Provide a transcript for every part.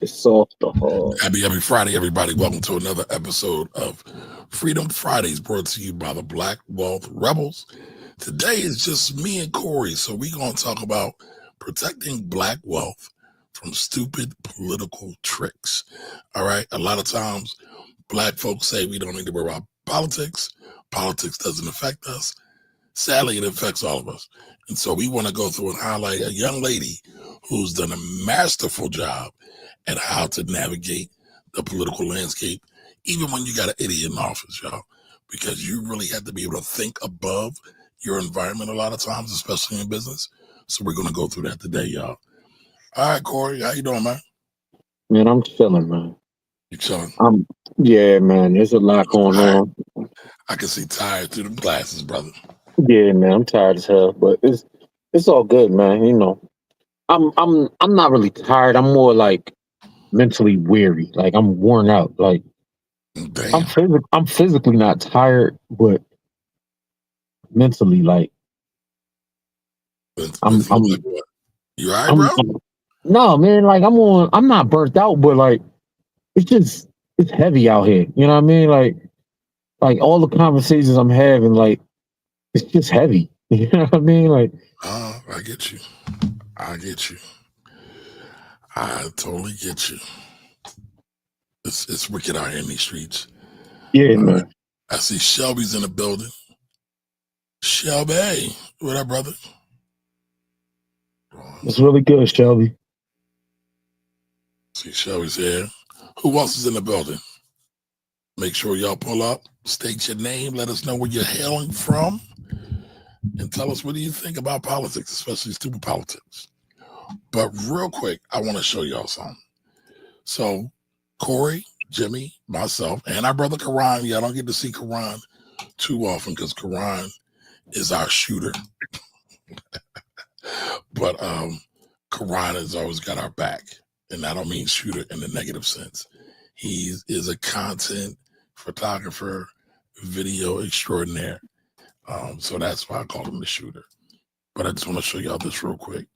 It's soft or hard. Happy Friday, everybody. Welcome to another episode of Freedom Fridays brought to you by the Black Wealth Rebels. Today is just me and Corey, so we're going to talk about protecting Black wealth from stupid political tricks. All right. A lot of times, Black folks say we don't need to worry about politics. Politics doesn't affect us. Sadly, it affects all of us. And so we want to go through and highlight a young lady who's done a masterful job at how to navigate the political landscape, even when you got an idiot in office, y'all, because you really have to be able to think above your environment a lot of times, especially in business. So we're going to go through that today, y'all. All right, Corey, how you doing, man? Man, I'm chilling, man. You chilling? Yeah, man. There's a lot going Tired. on. I can see tired through them glasses, brother. Yeah, man. I'm tired as hell, but it's all good, man. I'm not really tired. I'm more like mentally weary. Like I'm worn out. Like Damn. I'm physically not tired, but mentally, like I'm Like what? You all right, I'm, bro? no, man. Like I'm not burnt out, but like it's heavy out here. You know what I mean? Like all the conversations I'm having, like it's just heavy. You know what I mean? Like, I get you. I get you. I totally get you. It's wicked out here in these streets. yeah, All man. right. I see Shelby's in the building. Shelby, what up, brother? It's really good, Shelby. See Shelby's here. Who else is in the building? Make sure y'all pull up, state your name, let us know where you're hailing from, and tell us what do you think about politics, especially stupid politics. But real quick, I want to show y'all something. So Corey, Jimmy, myself, and our brother Karan, y'all don't get to see Karan too often because Karan is our shooter. But Karan has always got our back. And I don't mean shooter in the negative sense. He is a content photographer, video extraordinaire. So that's why I call him the shooter. But I just want to show y'all this real quick.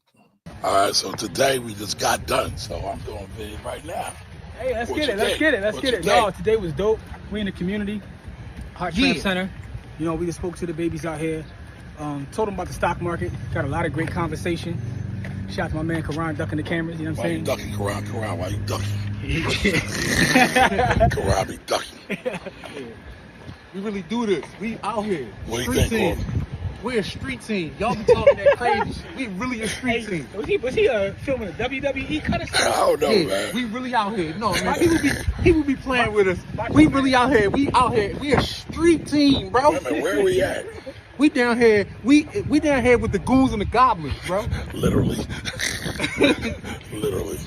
All right, so today we just got done. So I'm doing vid right now. Hey, let's get it. No, today was dope. We in the community, Heart Tramp Center. You know, we just spoke to the babies out here. Told them about the stock market. Got a lot of great conversation. Shout out to my man Karan ducking the cameras. You know what I'm saying? Why you ducking, Karan? Why you ducking? Karan be ducking. Yeah. We really do this. We out here. What do you think, Corey? We're a street team. Y'all be talking that crazy shit. We really a street team. Was he filming a WWE cut or something? I don't know, man. We really out here. No, man. He would be playing with us. We really out here. We out here. We a street team, bro. Wait a minute, where are we at? We down here. We down here with the goons and the goblins, bro. Literally. Literally.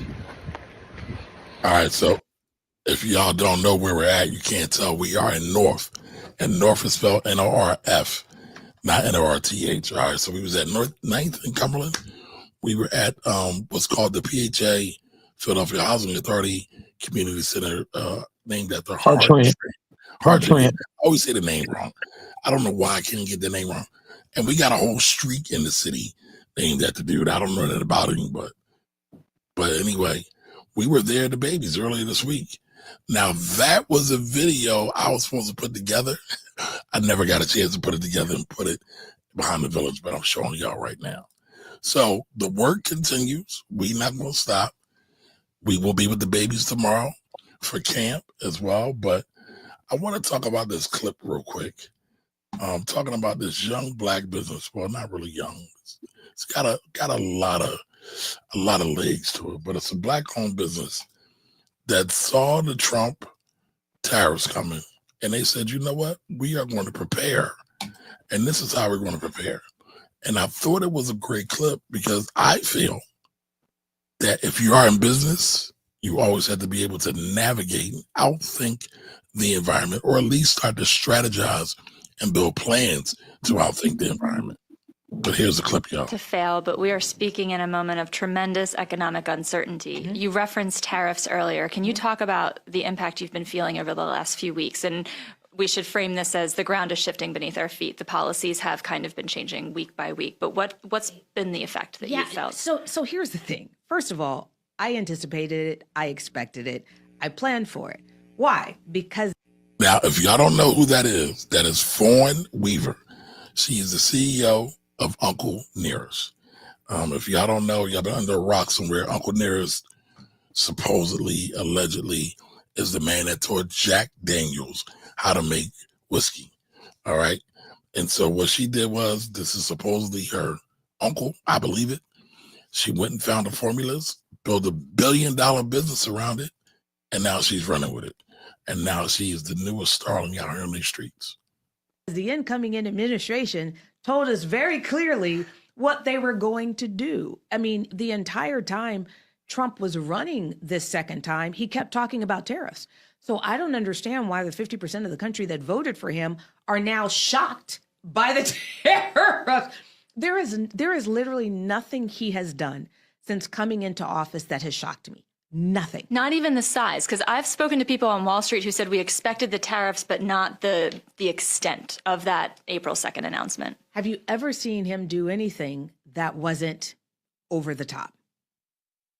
All right, so if y'all don't know where we're at, you can't tell. We are in North. And North is spelled N-O-R-F, not N-O-R-T-H. All right, so we was at North 9th in Cumberland. We were at what's called the PHA, Philadelphia Housing Authority Community Center, named after Heart Tramp. I always say the name wrong. I don't know why I can't get the name wrong. And we got a whole street in the city named after the dude. I don't know that about him, but anyway, we were there, the babies, earlier this week. Now that was a video I was supposed to put together. I never got a chance to put it together and put it behind the village, but I'm showing y'all right now. So the work continues. We're not going to stop. We will be with the babies tomorrow for camp as well. But I want to talk about this clip real quick. Talking about this young Black business. Well, not really young. It's got a lot of legs to it, but it's a Black-owned business that saw the Trump tariffs coming, and they said, you know what? We are going to prepare, and this is how we're going to prepare. And I thought it was a great clip because I feel that if you are in business, you always have to be able to navigate, outthink the environment, or at least start to strategize and build plans to outthink the environment. But here's the clip, y'all. To fail, but we are speaking in a moment of tremendous economic uncertainty. Mm-hmm. You referenced tariffs earlier. Can you talk about the impact you've been feeling over the last few weeks? And we should frame this as the ground is shifting beneath our feet. The policies have kind of been changing week by week. But what's been the effect that you've felt? So here's the thing. First of all, I anticipated it. I expected it. I planned for it. Why? Because Now, if y'all don't know who that is Fawn Weaver. She is the CEO of Uncle Nearest. If y'all don't know, y'all been under a rock somewhere. Uncle Nearest supposedly, allegedly, is the man that taught Jack Daniels how to make whiskey. All right. And so what she did was, this is supposedly her uncle, I believe it. She went and found the formulas, built $1 billion business around it, and now she's running with it. And now she is the newest starling out here on these streets. the incoming administration told us very clearly what they were going to do. I mean, the entire time Trump was running this second time, he kept talking about tariffs. So I don't understand why the 50% of the country that voted for him are now shocked by the tariffs. There is literally nothing he has done since coming into office that has shocked me. Nothing. Not even the size, because I've spoken to people on Wall Street who said we expected the tariffs, but not the extent of that April 2nd announcement. Have you ever seen him do anything that wasn't over the top?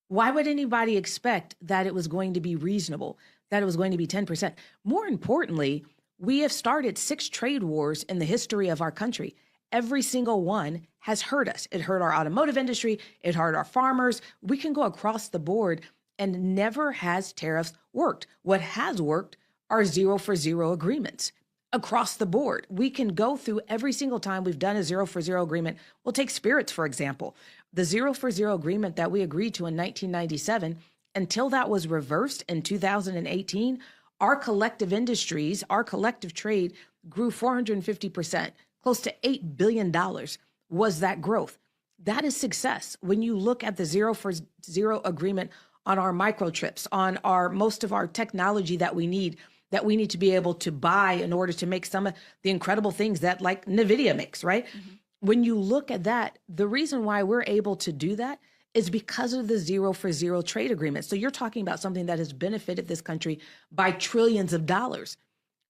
Why would anybody expect that it was going to be reasonable, that it was going to be 10%? More importantly, we have started 6 trade wars in the history of our country. Every single one has hurt us. It hurt our automotive industry. It hurt our farmers. We can go across the board, and never has tariffs worked. What has worked are 0 for 0 agreements across the board. We can go through every single time we've done a 0 for 0 agreement. We'll take spirits, for example. The 0 for 0 agreement that we agreed to in 1997, until that was reversed in 2018, our collective industries, our collective trade grew 450%. Close to $8 billion was that growth. That is success. When you look at the 0 for 0 agreement on our microchips, on most of our technology that we need to be able to buy in order to make some of the incredible things that like NVIDIA makes, right? Mm-hmm. When you look at that, the reason why we're able to do that is because of the 0 for 0 trade agreement. So you're talking about something that has benefited this country by trillions of dollars.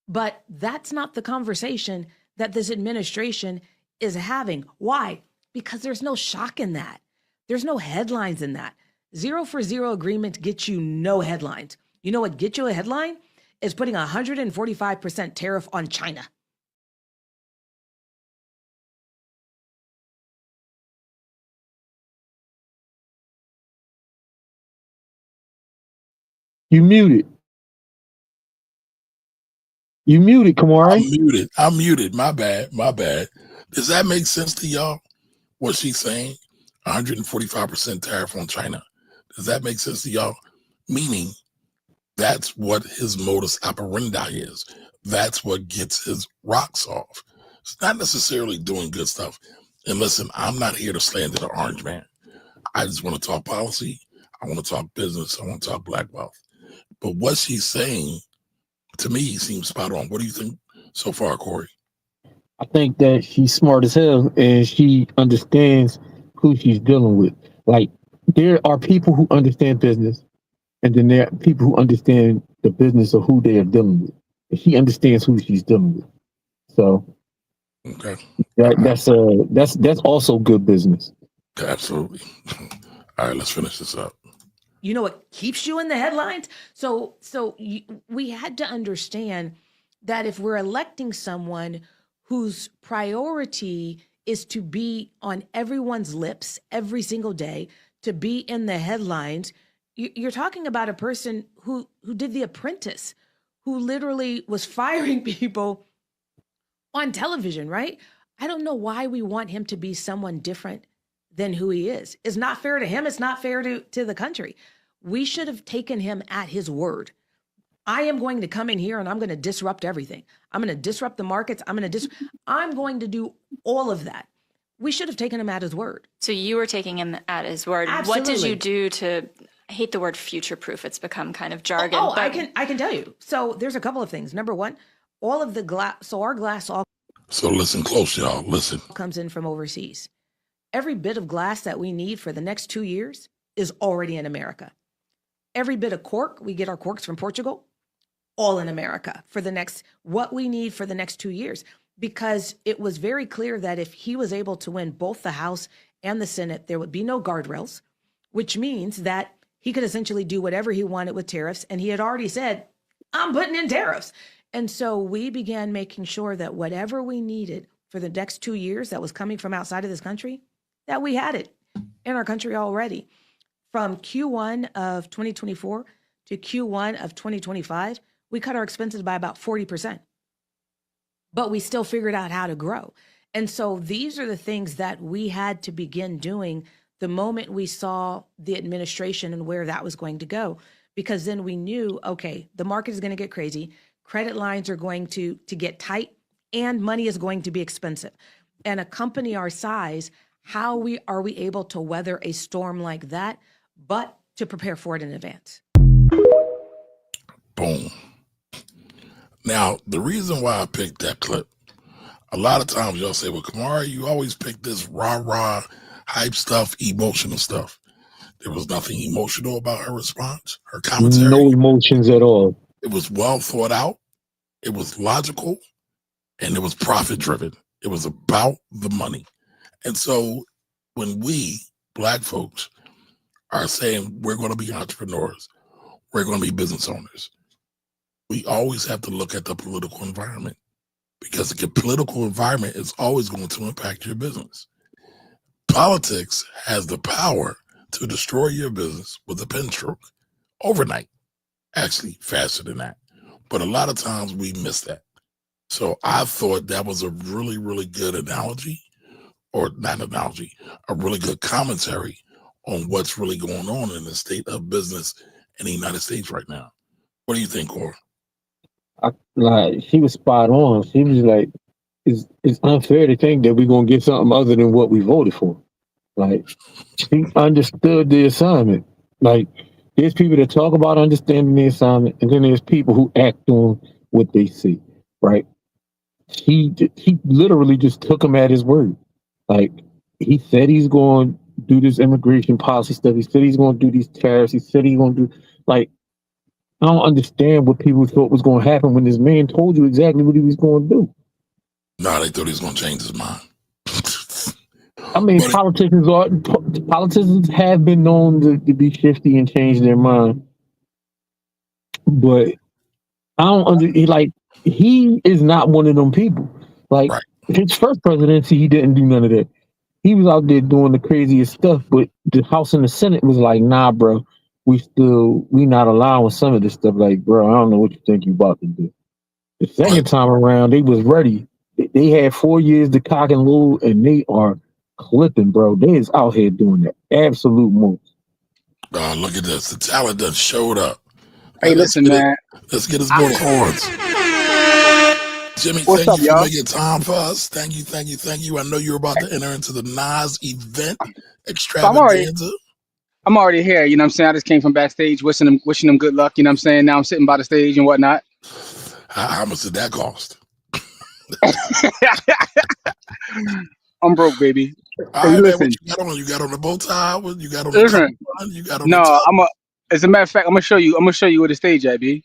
But that's not the conversation that this administration is having. Why? Because there's no shock in that. There's no headlines in that. 0 for 0 agreement gets you no headlines. You know what gets you a headline? Is putting 145% tariff on China. You muted. You muted, Kamari. I'm muted. My bad. Does that make sense to y'all? What she's saying? 145% tariff on China. Does that make sense to y'all? Meaning, that's what his modus operandi is. That's what gets his rocks off. It's not necessarily doing good stuff. And listen, I'm not here to slander the orange man. I just want to talk policy. I want to talk business. I want to talk black wealth. But what she's saying, to me, seems spot on. What do you think so far, Corey? I think that she's smart as hell and she understands who she's dealing with. Like, there are people who understand business, and then there are people who understand the business of who they are dealing with. And she understands who she's dealing with. So okay, that's also good business. Absolutely. All right, let's finish this up. You know what keeps you in the headlines? So we had to understand that if we're electing someone whose priority is to be on everyone's lips every single day, to be in the headlines, you're talking about a person who did The Apprentice, who literally was firing people on television, right? I don't know why we want him to be someone different than who he is. It's not fair to him. It's not fair to the country. We should have taken him at his word. I am going to come in here and I'm going to disrupt everything. I'm going to disrupt the markets. I'm going to do all of that. We should have taken him at his word. So you were taking him at his word. Absolutely. What did you do to, I hate the word future-proof. It's become kind of jargon. But I can tell you. So there's a couple of things. Number one, all of the glass, so our glass all So listen close, y'all. Listen. Comes in from overseas. Every bit of glass that we need for the next 2 years is already in America. Every bit of cork, we get our corks from Portugal, all in America for what we need for the next 2 years. Because it was very clear that if he was able to win both the House and the Senate, there would be no guardrails, which means that he could essentially do whatever he wanted with tariffs. And he had already said, I'm putting in tariffs. And so we began making sure that whatever we needed for the next 2 years that was coming from outside of this country, that we had it in our country already. From Q1 of 2024 to Q1 of 2025, we cut our expenses by about 40%. But we still figured out how to grow. And so these are the things that we had to begin doing the moment we saw the administration and where that was going to go. Because then we knew, okay, the market is going to get crazy. Credit lines are going to get tight, and money is going to be expensive. And a company our size, how are we able to weather a storm like that, but to prepare for it in advance? Boom. Now, the reason why I picked that clip, a lot of times y'all say, well, Kamari, you always pick this rah-rah, hype stuff, emotional stuff. There was nothing emotional about her response, her commentary. No emotions at all. It was well thought out. It was logical, and it was profit-driven. It was about the money. And so when we, Black folks, are saying we're going to be entrepreneurs, we're going to be business owners, we always have to look at the political environment, because the political environment is always going to impact your business. Politics has the power to destroy your business with a pen stroke overnight, actually faster than that. But a lot of times we miss that. So I thought that was a really, really good analogy, or not analogy, a really good commentary on what's really going on in the state of business in the United States right now. What do you think, Cora? Like, she was spot on. She was like, it's unfair to think that we're gonna get something other than what we voted for. Like, she understood the assignment. Like, there's people that talk about understanding the assignment, and then there's people who act on what they see. Right? He literally just took him at his word. Like, he said he's going to do this immigration policy stuff. He said he's going to do these tariffs. He said he's going to do, like, I don't understand what people thought was going to happen when this man told you exactly what he was going to do. No, they thought he was going to change his mind. I mean, politicians have been known to be shifty and change their mind, but I don't he is not one of them people. Like, right. His first presidency, he didn't do none of that. He was out there doing the craziest stuff, but the House and the Senate was like, nah, bro, we not allowing some of this stuff. Like, bro, I don't know what you think you about to do. The second time around, they was ready. They had 4 years to cock and load, and they are clipping, bro. They is out here doing the absolute most. Look at this. The talent that showed up. Hey, listen, man. Let's get us more horns. Jimmy, What's thank up, you y'all? for making time for us. Thank you. I know you're about to enter into the Nas event extravaganza. I'm already here, you know what I'm saying? I just came from backstage wishing them good luck, you know what I'm saying? Now I'm sitting by the stage and whatnot. How much did that cost? I'm broke, baby. All right, man, what you got on? You got on the bow tie? What you got on the cup run? You got on the as a matter of fact, I'm gonna show you where the stage at, B.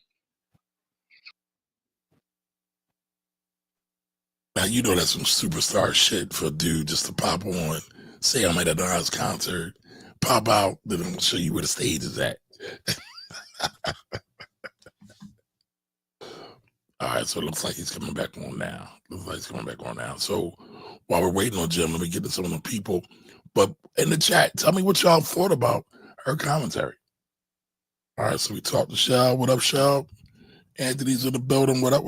Now, you know that's some superstar shit for a dude just to pop on, say I'm at a Nas concert, pop out, then I'm going to show you where the stage is at. All right, so it looks like he's coming back on now. So while we're waiting on Jim, let me get to some of the people. But in the chat, tell me what y'all thought about her commentary. All right, so we talked to Shell. What up, Shell? Anthony's in the building. What up?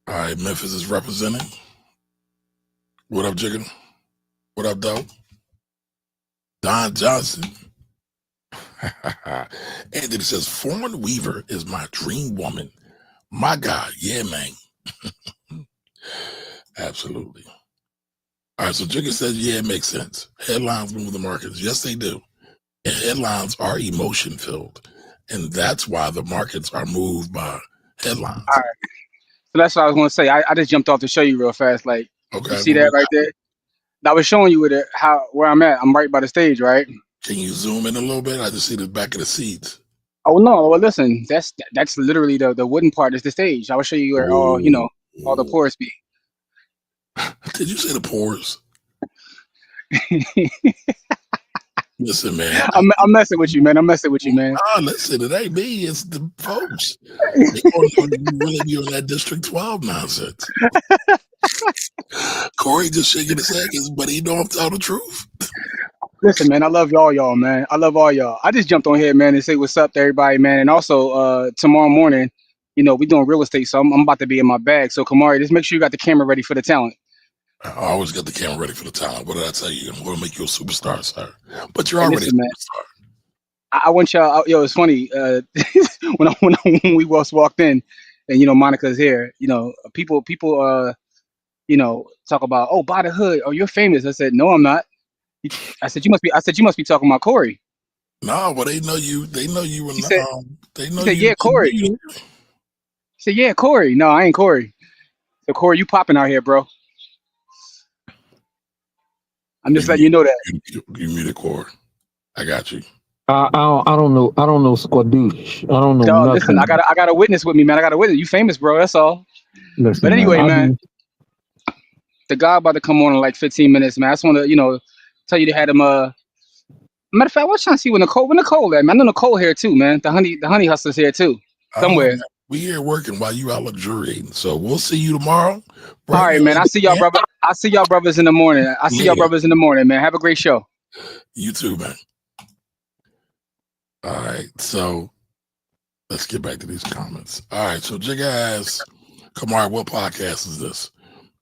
All right, Memphis is representing. What up, Jigga? What up, Doe? Don Johnson. Anthony says, Foreign Weaver is my dream woman. My God, yeah, man. Absolutely. All right, so Jigga says, yeah, it makes sense. Headlines move the markets. Yes, they do. And headlines are emotion-filled. And that's why the markets are moved by headlines. All right. So that's what I was going to say. I just jumped off to show you real fast. Like, okay, you see that right there? I was showing you where I'm at. I'm right by the stage, right? Can you zoom in a little bit? I just see the back of the seats. Oh no! Well, listen, that's literally the wooden part is the stage. I will show you where all the pores be. Did you say the pores? Listen, man. I'm messing with you, man. I'm messing with you, man. Oh, listen, it ain't me. It's the folks. They gonna know you really be on that District 12 nonsense. Corey just shaking his head, but he know I'm telling the truth. Listen, man, I love y'all, man. I love all y'all. I just jumped on here, man, and say what's up to everybody, man. And also, tomorrow morning, we doing real estate, so I'm about to be in my bag. So, Kamari, just make sure you got the camera ready for the talent. I always got the camera ready for the talent. What did I tell you? I'm going to make you a superstar, sir. But you're Hey, already listen, a man. superstar. I want y'all. Yo, it's funny. When we walked in, and Monica's here. People, talk about, oh, buy the hood. Oh, you're famous. I said, no, I'm not. I said, you must be talking about Corey. No, well, they know you. They know you. He said, They he know said, you. yeah, Corey. He said, yeah, Corey. No, I ain't Corey. So Corey, you popping out here, bro. I'm just letting you know that. You muted Corey. I got you. I don't know. I don't know squadoosh. I don't know Dog, listen, nothing. I got a witness with me, man. I got a witness. You famous, bro. That's all. But Listen, man. anyway, man, the guy about to come on in like 15 minutes, man. I just want to, tell you they had him. Matter of fact, what's trying to see when Nicole at, man? I know Nicole here too, man. The honey hustler's here too, I don't know, somewhere. man. We here working while you out luxuriating. So we'll see you tomorrow. All right, man. I see y'all, brother. I see y'all brothers in the morning. Man. Have a great show. You too, man. All right, so let's get back to these comments. All right, so Jig ass, Kamar, what podcast is this?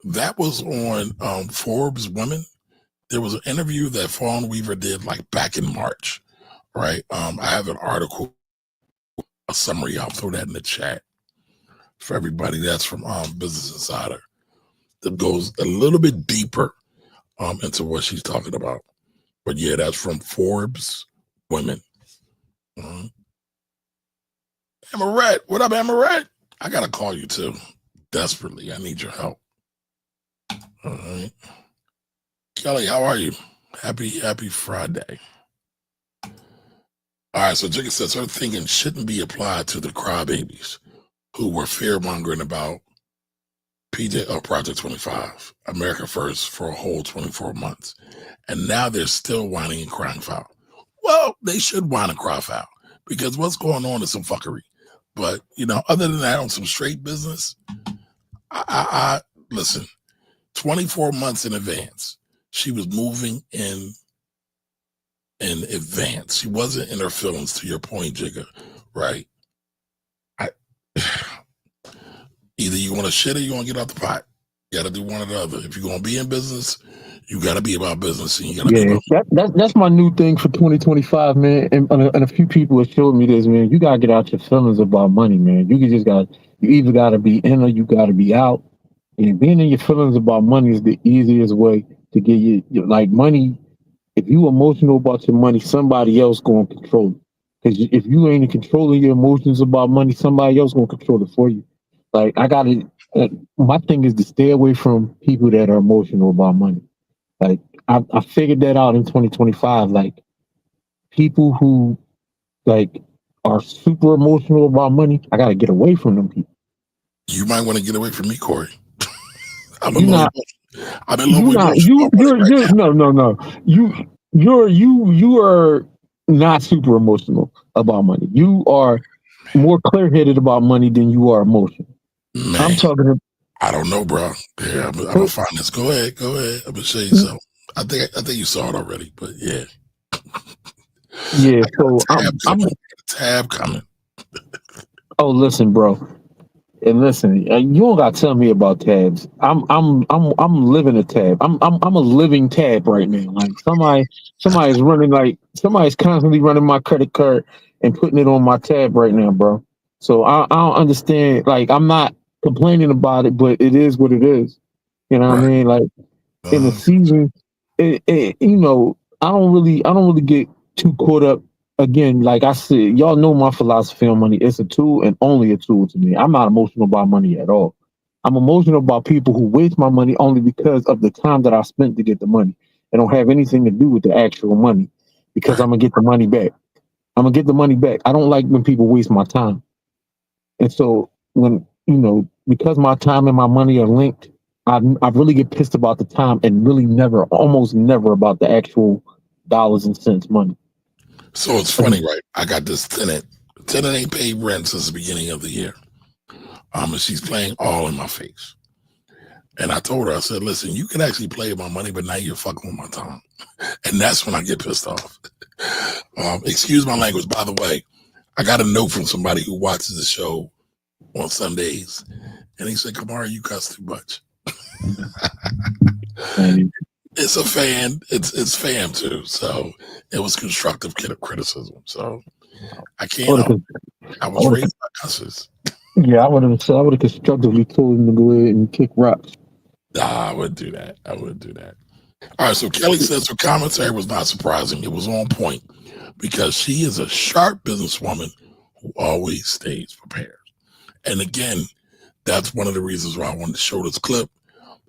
That was on Forbes Women. There was an interview that Fawn Weaver did like back in March, right? I have an article, a summary. I'll throw that in the chat for everybody. That's from Business Insider. That goes a little bit deeper into what she's talking about. But yeah, that's from Forbes Women. Amaret, what up, Amaret? I gotta call you too. Desperately. I need your help. All right. Kelly, how are you? Happy Friday. All right, so Jigga says her thinking shouldn't be applied to the crybabies who were fear-mongering about Project 25, America First, for a whole 24 months. And now they're still whining and crying foul. Well, they should whine and cry foul because what's going on is some fuckery. But, other than that, on some straight business, I listen, 24 months in advance, she was moving in advance. She wasn't in her feelings, to your point, Jigga, right? Either you want to shit or you want to get out the pot. You got to do one or the other. If you're going to be in business, you got to be about business. And you got to be about that's my new thing for 2025, man. And a few people have showed me this, man. You got to get out your feelings about money, man. You either got to be in or you got to be out. And being in your feelings about money is the easiest way to get you, like money. If you emotional about your money, somebody else going to control it. Because if you ain't in control of your emotions about money, somebody else going to control it for you. Like my thing is to stay away from people that are emotional about money. Like I figured that out in 2025. Like people who like are super emotional about money, I got to get away from them people. You might want to get away from me, Corey. I'm You're not. No. You are not super emotional about money. You are more clear-headed about money than you are emotional. Man, I'm talking. I don't know, bro. Yeah, I'm gonna find this. Go ahead. I'm gonna show you something. I think you saw it already, but yeah. Yeah. So I'm a tab coming. Oh, listen, bro. And listen, you don't got to tell me about tabs. I'm living a tab. I'm a living tab right now. Like somebody's constantly running my credit card and putting it on my tab right now, bro. So I don't understand. Like I'm not complaining about it, but it is what it is. You know what I mean? Like in the season, I don't really get too caught up. Again, like I said, y'all know my philosophy on money. It's a tool and only a tool to me. I'm not emotional about money at all. I'm emotional about people who waste my money only because of the time that I spent to get the money. It don't have anything to do with the actual money because I'm gonna get the money back. I don't like when people waste my time. And so when because my time and my money are linked, I really get pissed about the time and really almost never about the actual dollars and cents money. So it's funny, right? I got this tenant. The tenant ain't paid rent since the beginning of the year. And she's playing all in my face. And I told her, I said, listen, you can actually play with my money, but now you're fucking with my time. And that's when I get pissed off. Excuse my language, by the way. I got a note from somebody who watches the show on Sundays. And he said, Kamara, you cuss too much. It's a fan. It's fam too. So it was constructive criticism. So I can't. I was raised by cussers. Yeah, I would have constructively told him to go ahead and kick rocks. Nah, I wouldn't do that. All right, so Kelly says her commentary was not surprising. It was on point because she is a sharp businesswoman who always stays prepared. And again, that's one of the reasons why I wanted to show this clip,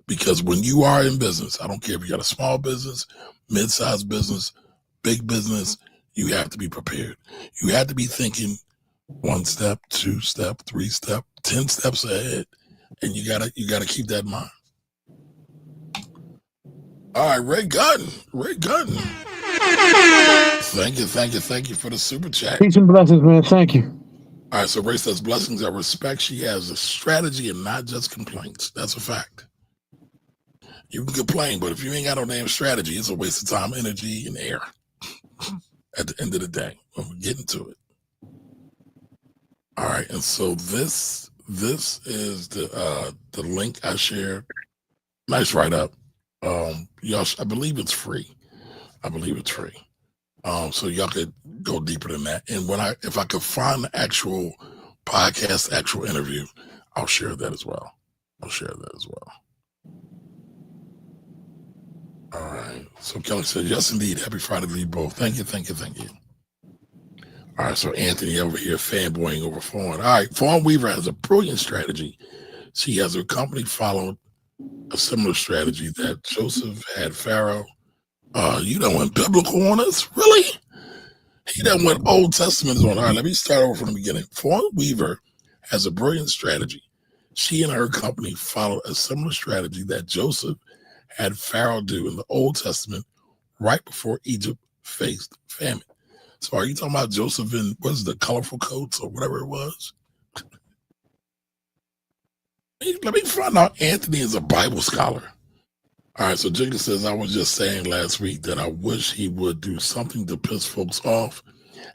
because when you are in business, I don't care if you got a small business, mid-sized business, big business, you have to be prepared. You have to be thinking 1 step, 2 step, 3 step, 10 steps ahead. And you gotta keep that in mind. All right, Ray Gunn. Thank you for the super chat. Peace and blessings, man. Thank you. All right, so Ray says blessings. I respect she has a strategy and not just complaints. That's a fact. You can complain, but if you ain't got no damn strategy, it's a waste of time, energy, and air. At the end of the day, when we get into it. All right, and so this is the link I shared. Nice write-up. Y'all, I believe it's free. So y'all could go deeper than that. And if I could find the actual podcast, actual interview, I'll share that as well. All right. So Kelly said, yes, indeed. Happy Friday to you both. Thank you. All right. So Anthony over here fanboying over Fawn. All right. Fawn Weaver has a brilliant strategy. She has her company followed a similar strategy that Joseph had Pharaoh. You done went biblical on us? Really? He done went Old Testament on. All right, let me start over from the beginning. Fawn Weaver has a brilliant strategy. She and her company followed a similar strategy that Joseph had Pharaoh do in the Old Testament right before Egypt faced famine. So are you talking about Joseph in, the colorful coats or whatever it was? Let me find out Anthony is a Bible scholar. All right, so Jigga says, I was just saying last week that I wish he would do something to piss folks off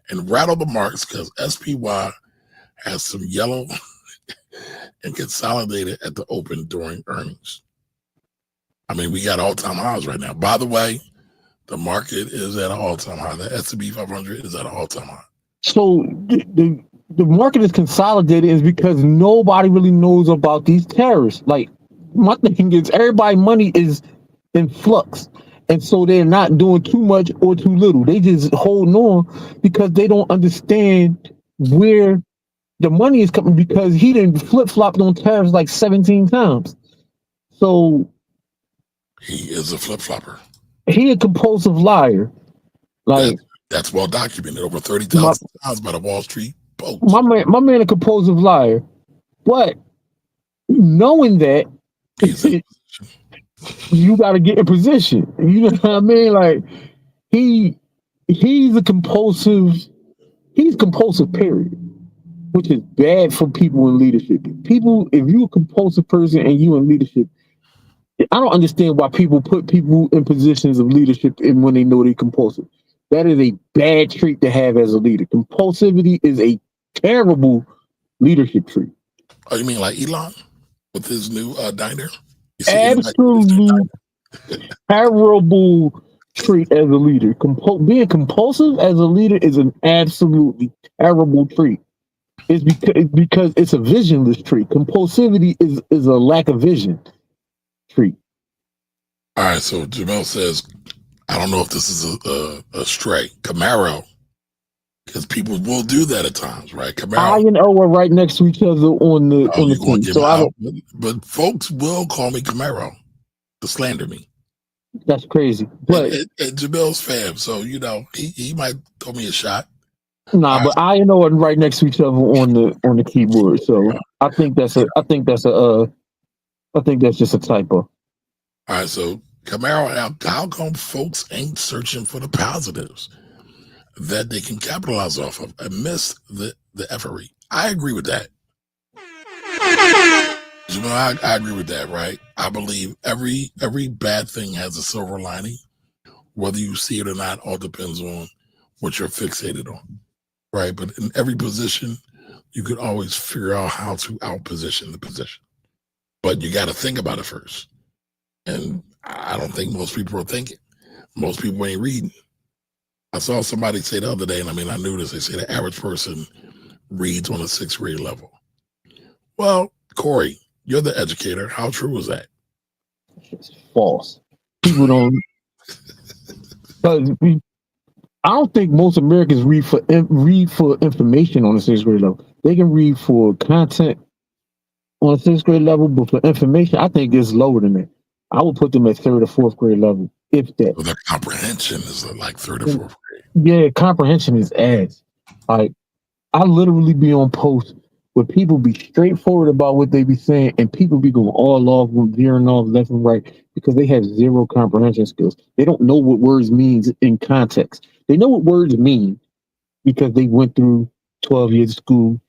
and rattle the marks because SPY has some yellow and consolidated at the open during earnings. I mean, we got all-time highs right now. By the way, the market is at an all-time high. The S&P 500 is at an all-time high. So the market is consolidated is because nobody really knows about these tariffs. Like, my thing is everybody's money is in flux. And so they're not doing too much or too little. They just hold on because they don't understand where the money is coming, because he didn't flip-flopped on tariffs like 17 times. So he is a flip-flopper. He a compulsive liar. Like that's well documented over 30,000 times by the Wall Street Post. My man a compulsive liar. But knowing that, you got to get in position. You know what I mean? Like he's compulsive, period. Which is bad for people in leadership. If you're a compulsive person and you in leadership, I don't understand why people put people in positions of leadership and when they know they're compulsive. That is a bad trait to have as a leader. Compulsivity is a terrible leadership trait. Oh, you mean like Elon with his new diner? Absolute terrible trait as a leader. Being compulsive as a leader is an absolutely terrible trait. It's because it's a visionless trait. Compulsivity is a lack of vision trait. All right, so Jamel says, I don't know if this is a stray. Camaro, because people will do that at times, right? Camaro. I and O are right next to each other on the team. So but folks will call me Camaro to slander me. That's crazy. But and Jamel's fam, so he might throw me a shot. Nah, but I and O are right next to each other on the keyboard. So I think that's just a typo. All right, so Camaro, how come folks ain't searching for the positives that they can capitalize off of and miss the effery? I agree with that. You know, I agree with that, right? I believe every bad thing has a silver lining. Whether you see it or not all depends on what you're fixated on, right? But in every position, you could always figure out how to outposition the position. But you got to think about it first. And I don't think most people are thinking. Most people ain't reading. I saw somebody say the other day, and I mean, I knew this, they say the average person reads on a 6th grade level. Well, Corey, you're the educator. How true is that? It's false. People don't. I don't think most Americans read for information on a 6th grade level. They can read for content on a 6th grade level, but for information, I think it's lower than that. I would put them at 3rd or 4th grade level, if that. Well, their comprehension is like 3rd or 4th grade. Yeah, comprehension is ass. Like, I literally be on posts where people be straightforward about what they be saying, and people be going all off, veering off left and right because they have zero comprehension skills. They don't know what words means in context. They know what words mean because they went through 12 years of school,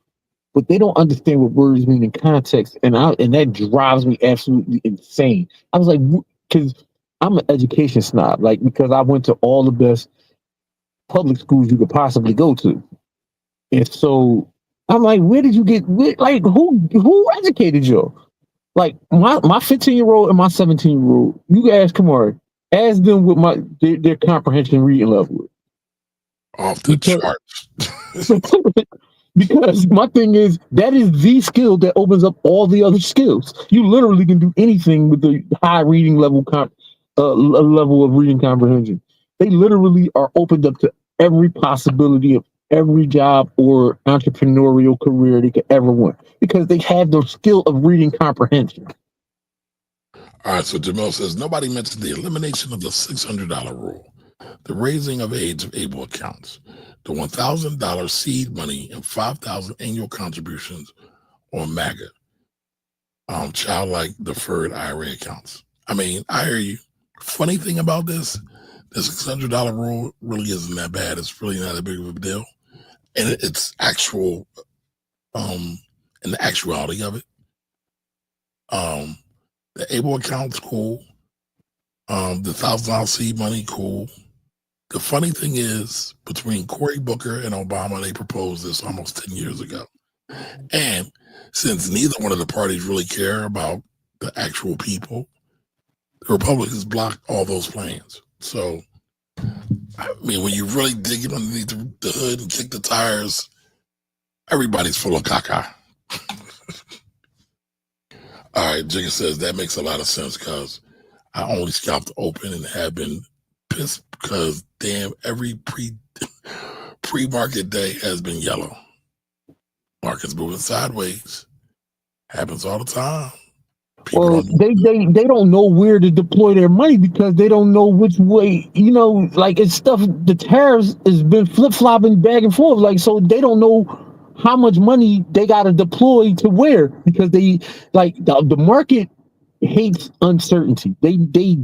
but they don't understand what words mean in context, and that drives me absolutely insane. I was like, because I'm an education snob, like, because I went to all the best public schools you could possibly go to, and so I'm like, where did you get? Like, who educated you? Like, my 15-year-old and my 17-year-old, you can ask Kamari, ask them what their comprehension reading level is. Off the charts. Because my thing is, that is the skill that opens up all the other skills. You literally can do anything with the high reading level level of reading comprehension. They literally are opened up to every possibility of every job or entrepreneurial career they could ever want because they have the skill of reading comprehension. All right, so Jamil says, nobody mentioned the elimination of the $600 rule, the raising of age of able accounts, the $1,000 seed money, and $5,000 annual contributions on MAGA, childlike deferred IRA accounts. I mean, I hear you. Funny thing about this, the $600 rule really isn't that bad. It's really not that big of a deal. And it's actual, in the actuality of it. The able account's cool. The $1,000 seed money, cool. The funny thing is, between Cory Booker and Obama, they proposed this almost 10 years ago. And since neither one of the parties really care about the actual people, the Republicans blocked all those plans. So, I mean, when you really dig it underneath the hood and kick the tires, everybody's full of caca. All right, Jigga says that makes a lot of sense because I only scalped open and have been pissed because damn, every pre-market day has been yellow. Market's moving sideways. Happens all the time. Well, they don't know where to deploy their money because they don't know which way, like it's stuff, the tariffs has been flip-flopping back and forth. Like, so they don't know how much money they got to deploy to where because they, like, the market hates uncertainty. They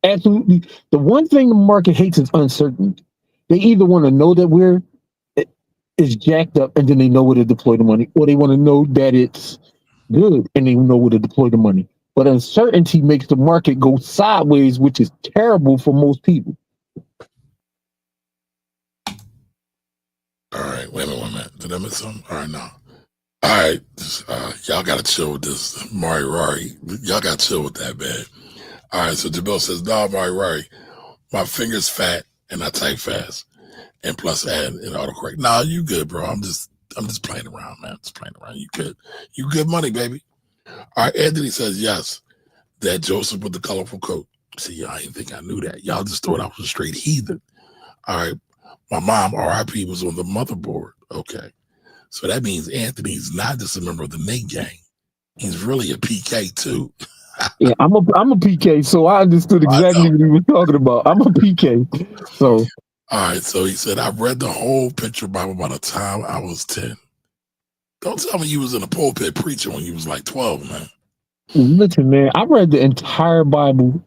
absolutely, the one thing the market hates is uncertainty. They either want to know that it's jacked up and then they know where to deploy the money, or they want to know that it's good and they know where to deploy the money. But uncertainty makes the market go sideways, which is terrible for most people. All right, wait a minute. Did I miss something? All right, no. All right, y'all got to chill with this. Mari Rari, y'all got to chill with that, man. All right, so Jamil says, no, Mari Rari, my finger's fat and I type fast. And plus add an autocorrect. Nah, you good, bro. I'm just playing around, man. Just playing around. You good. You good money, baby. All right, Anthony says, yes, that Joseph with the colorful coat. See, I didn't think I knew that. Y'all just thought I was a straight heathen. All right, my mom, RIP, was on the motherboard. Okay. So that means Anthony's not just a member of the Nate gang. He's really a PK too. Yeah, I'm a PK, so I understood exactly what he was talking about. I'm a PK. So all right, so he said, I read the whole picture Bible by the time I was 10. Don't tell me you was in a pulpit preaching when you was like 12, man. Listen, man, I read the entire Bible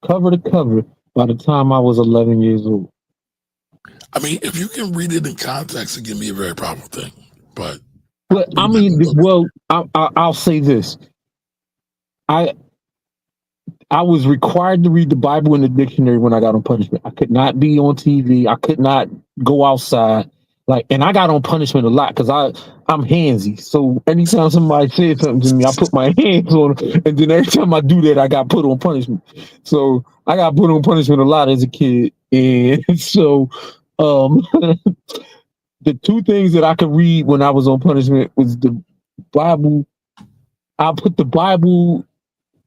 cover to cover by the time I was 11 years old. I mean, if you can read it in context, it can be a very powerful thing. But I mean, well, I'll say this: I was required to read the Bible in the dictionary when I got on punishment. I could not be on TV. I could not go outside. And I got on punishment a lot because I'm handsy. So anytime somebody said something to me, I put my hands on them, and then every time I do that, I got put on punishment. So I got put on punishment a lot as a kid, and so the two things that I could read when I was on punishment was the Bible. I put the Bible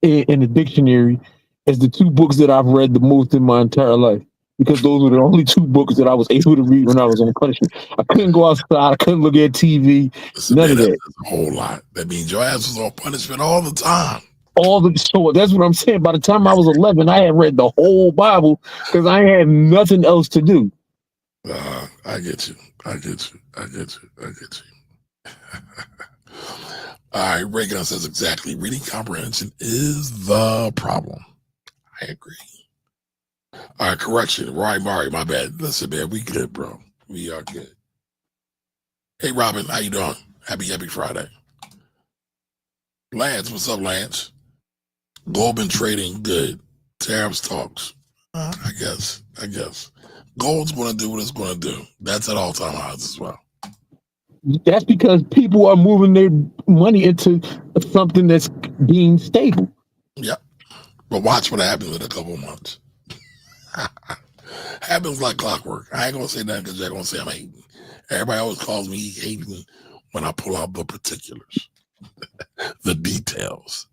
in the dictionary as the two books that I've read the most in my entire life, because those were the only two books that I was able to read when I was on punishment. I couldn't go outside. I couldn't look at TV. None of that. That's a whole lot. That means your ass was on punishment all the time. So that's what I'm saying. By the time I was 11, I had read the whole Bible because I had nothing else to do. I get you. All right, Reagan says exactly. Reading comprehension is the problem. I agree. All right, correction. Right, Mari, my bad. Listen, man, we good, bro. We are good. Hey, Robin, how you doing? Happy Friday. Lance, what's up, Lance? Gold trading, good. Tariffs talks. I guess. Gold's going to do what it's going to do. That's at all-time highs as well. That's because people are moving their money into something that's being stable. Yep. But watch what happens in a couple months. Happens like clockwork. I ain't going to say that because they're going to say I'm hating. Everybody always calls me hating when I pull out the particulars, the details,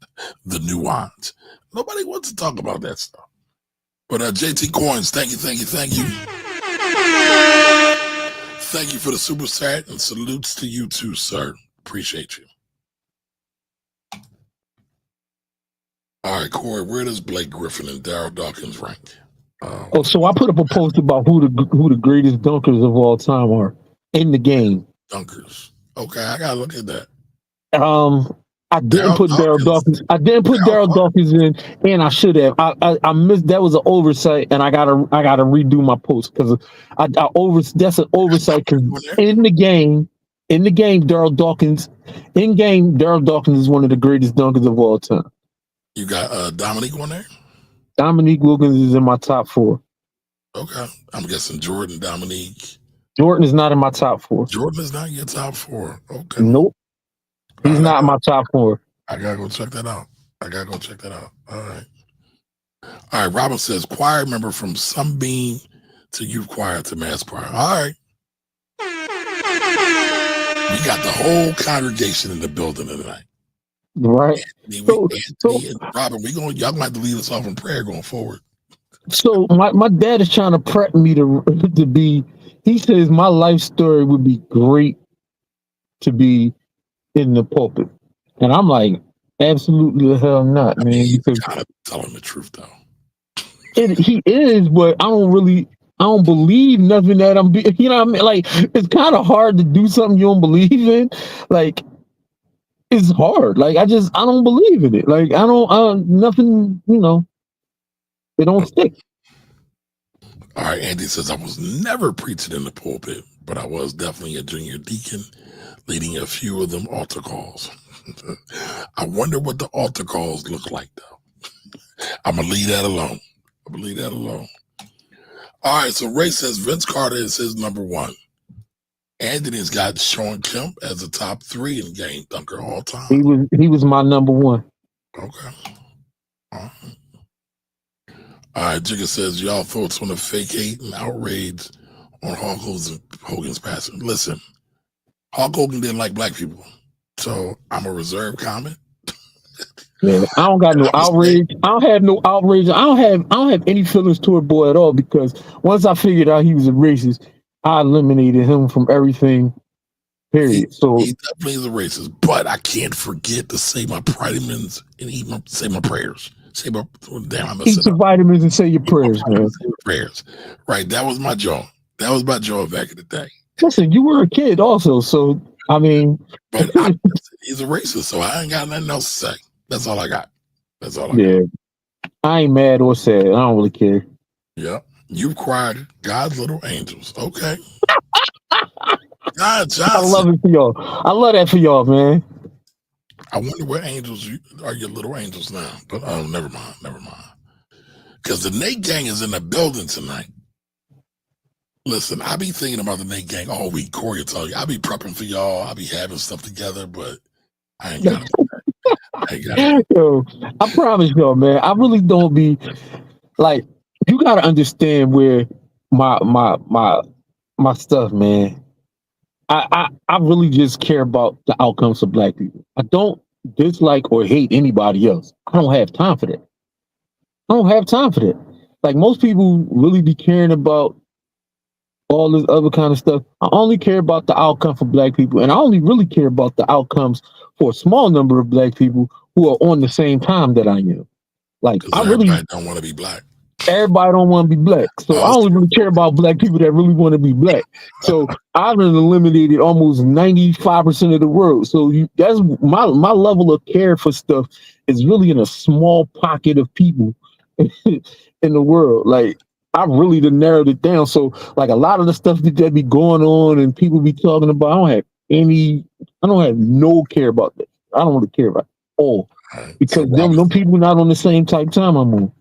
the nuance. Nobody wants to talk about that stuff. But JT Coins, thank you. Thank you for the super chat, and salutes to you too, sir. Appreciate you. All right, Corey, where does Blake Griffin and Daryl Dawkins rank? So I put up a post about who the greatest dunkers of all time are in the game. Dunkers. Okay, I gotta look at that. I didn't put Daryl Dawkins. I didn't put Daryl Dawkins in, and I should have. I missed. That was an oversight, and I gotta redo my post because that's an oversight. Because in the game, Daryl Dawkins is one of the greatest dunkers of all time. You got Dominique on there? Dominique Wilkins is in my top 4. Okay, I'm guessing Jordan, Dominique. Jordan is not in my top 4. Jordan is not in your top 4. Okay. Nope. He's not in my top 4. I gotta go check that out. All right. Robin says choir member from Sunbeam to youth choir to mass choir. All right. We got the whole congregation in the building tonight. Right. Anthony and Robin, y'all gonna have to lead us off in prayer going forward. So my dad is trying to prep me to be. He says my life story would be great to be in the pulpit, and I'm like, absolutely the hell not, man. He's kind of telling the truth though. He is, but I don't believe nothing that I'm. You know what I mean? Like, it's kind of hard to do something you don't believe in. Like, it's hard. Like, I don't believe in it. Like, nothing. You know, it don't stick. All right, Andy says I was never preaching in the pulpit, but I was definitely a junior deacon, leading a few of them altar calls. I wonder what the altar calls look like, though. I'm going to leave that alone. All right, so Ray says Vince Carter is his number 1. Anthony's got Sean Kemp as a top 3 in game dunker all time. He was my number 1. Okay. All right, Jigga says, y'all thoughts on the fake hate and outrage on Hulk Hogan's passing. Listen, Hulk Hogan didn't like black people, so I'm a reserved comment. Yeah, I don't got no outrage. I don't have no outrage. I don't have any feelings toward boy at all, because once I figured out he was a racist, I eliminated him from everything. Period. He definitely is a racist, but I can't forget to say my vitamins and say my prayers. Eat your vitamins and say your prayers, man. Prayers, right? That was my job. Back in the day. Listen, you were a kid also, so I mean. But he's a racist, so I ain't got nothing else to say. That's all I got. Yeah. I ain't mad or sad. I don't really care. Yep. You've cried God's little angels. Okay. God I Johnson. love it for y'all. I love that for y'all, man. I wonder where angels are your little angels now. But never mind. Because the Nate gang is in the building tonight. Listen, I be thinking about the Nate gang all week. Corey will tell you. I be prepping for y'all. I be having stuff together, but I ain't got it. Yo, I promise y'all, man. I really don't be like. You gotta understand where my stuff, man. I really just care about the outcomes of Black people. I don't dislike or hate anybody else. I don't have time for that. I don't have time for that. Like most people really be caring about all this other kind of stuff. I only care about the outcome for Black people, and I only really care about the outcomes for a small number of Black people who are on the same time that I am. Like I really don't want to be Black. Everybody don't want to be Black, so I only really care about Black people that really want to be Black. So I've eliminated almost 95% of the world. So that's my level of care for stuff is really in a small pocket of people in the world. Like I really done narrowed it down. So like a lot of the stuff that be going on and people be talking about, I don't have no care about that. I don't really care about it all because them people not on the same type time I'm on.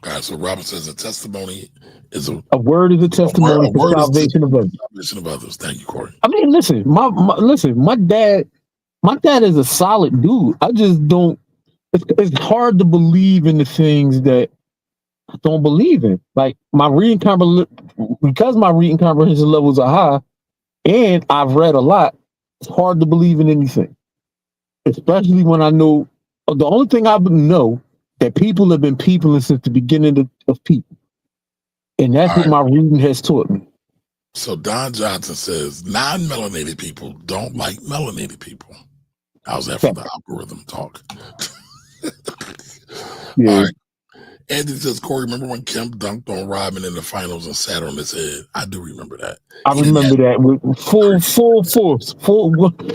All right, so Robert says a testimony is a word is a testimony for salvation of others. Salvation of others. Thank you, Corey. I mean, listen, my dad is a solid dude. I just don't. It's hard to believe in the things that I don't believe in. Like because my reading comprehension levels are high, and I've read a lot. It's hard to believe in anything, especially when I know the only thing I know. That people have been peopling since the beginning of people. And that's what my reading has taught me. So Don Johnson says non-melanated people don't like melanated people. How's that for the algorithm talk? Yeah. All right. Andy says, Corey, remember when Kemp dunked on Rodman in the finals and sat on his head? I do remember that. I remember that with full force.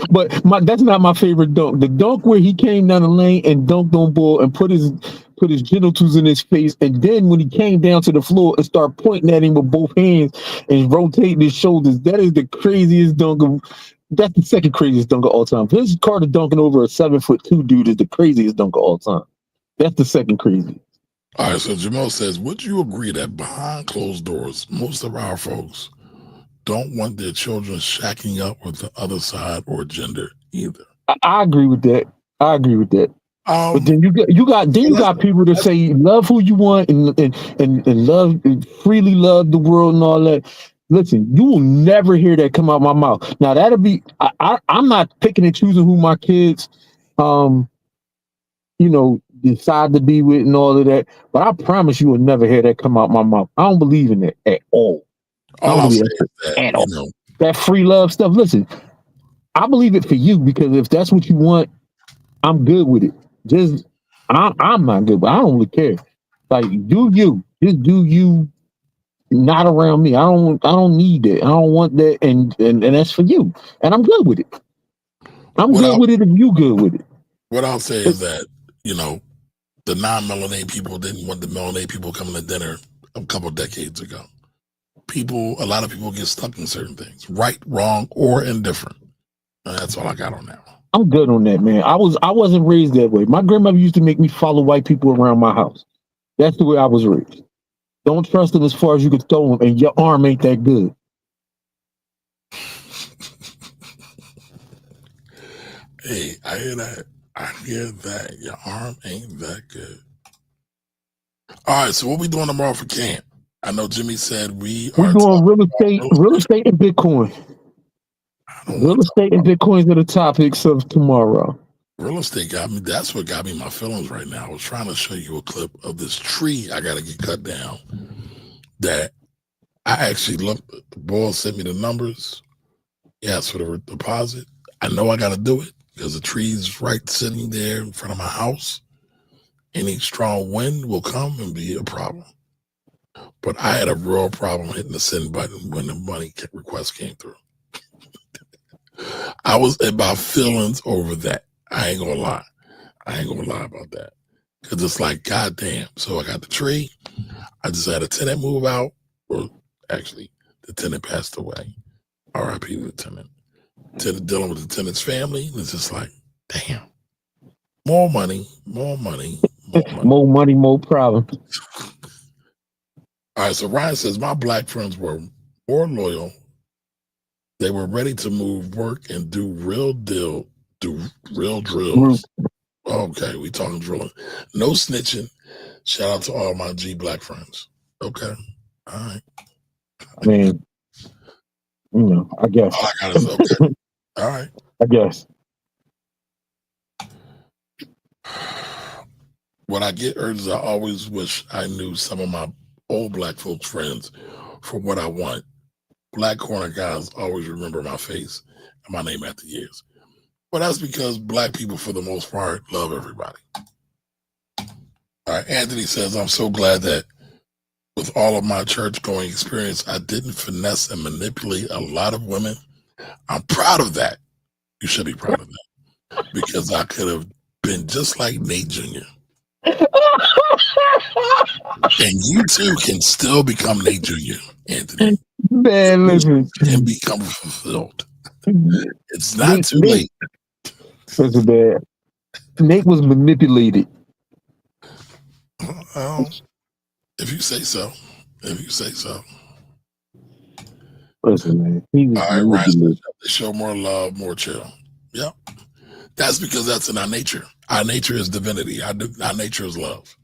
But that's not my favorite dunk. The dunk where he came down the lane and dunked on Bull and put his genitals in his face, and then when he came down to the floor and started pointing at him with both hands and rotating his shoulders, that is the craziest dunk that's the second craziest dunk of all time. Vince Carter dunking over a 7'2" dude is the craziest dunk of all time. That's the second craziest. All right, so Jamal says, would you agree that behind closed doors, most of our folks don't want their children shacking up with the other side or gender either? I agree with that. But then you got people that say love who you want and love freely love the world and all that. Listen, you will never hear that come out my mouth. Now that'll be I'm not picking and choosing who my kids decide to be with and all of that. But I promise you will never hear that come out my mouth. I don't believe in that at all. That free love stuff. Listen, I believe it for you because if that's what you want, I'm good with it. I'm not good, but I don't really care. Like, do you? Just do you. Not around me. I don't need that. I don't want that, and that's for you. And I'm good with it. I'm good with it if you good with it. What I'll say is that the non-melanated people didn't want the melanated people coming to dinner a couple of decades ago. A lot of people get stuck in certain things, right, wrong, or indifferent. And that's all I got on that one. I'm good on that, man. I wasn't raised that way. My grandmother used to make me follow white people around my house. That's the way I was raised. Don't trust them as far as you can throw them, and your arm ain't that good. Hey, I hear that. Your arm ain't that good. All right, so what we doing tomorrow for camp? I know Jimmy said we're doing real estate and Bitcoin. Real estate and Bitcoins are the topics of tomorrow. Real estate got me. That's what got me my feelings right now. I was trying to show you a clip of this tree I got to get cut down. That I actually looked. The boy sent me the numbers. He asked for the deposit. I know I got to do it because the tree's right sitting there in front of my house. Any strong wind will come and be a problem. But I had a real problem hitting the send button when the money request came through. I was in my feelings over that. I ain't gonna lie about that. Because it's like, goddamn. So I got the tree. I just had a tenant move out. Or actually, the tenant passed away. R.I.P. to the tenant. Dealing with the tenant's family. It's just like, damn. More money, more money, more money. More money, more problems. All right, so Ryan says, my black friends were more loyal. They were ready to move, work, and do real drills. Okay, we talking drilling. No snitching. Shout out to all my G black friends. Okay. All right. I mean, I guess. All I got is okay. All right. I guess. What I get urged is I always wish I knew some of my old black folks friends for what I want. Black corner guys always remember my face and my name after years. Well, that's because black people, for the most part, love everybody. All right, Anthony says, I'm so glad that with all of my church-going experience, I didn't finesse and manipulate a lot of women. I'm proud of that. You should be proud of that. Because I could have been just like Nate Jr. And you too can still become Nate Jr., Anthony. Man, listen. And become fulfilled. It's not too late. Listen, man. Nate was manipulated. Well, if you say so. If you say so. Listen, man. He was all right, Ryan, show more love, more chill. Yep. That's because that's in our nature. Our nature is divinity. Our nature is love.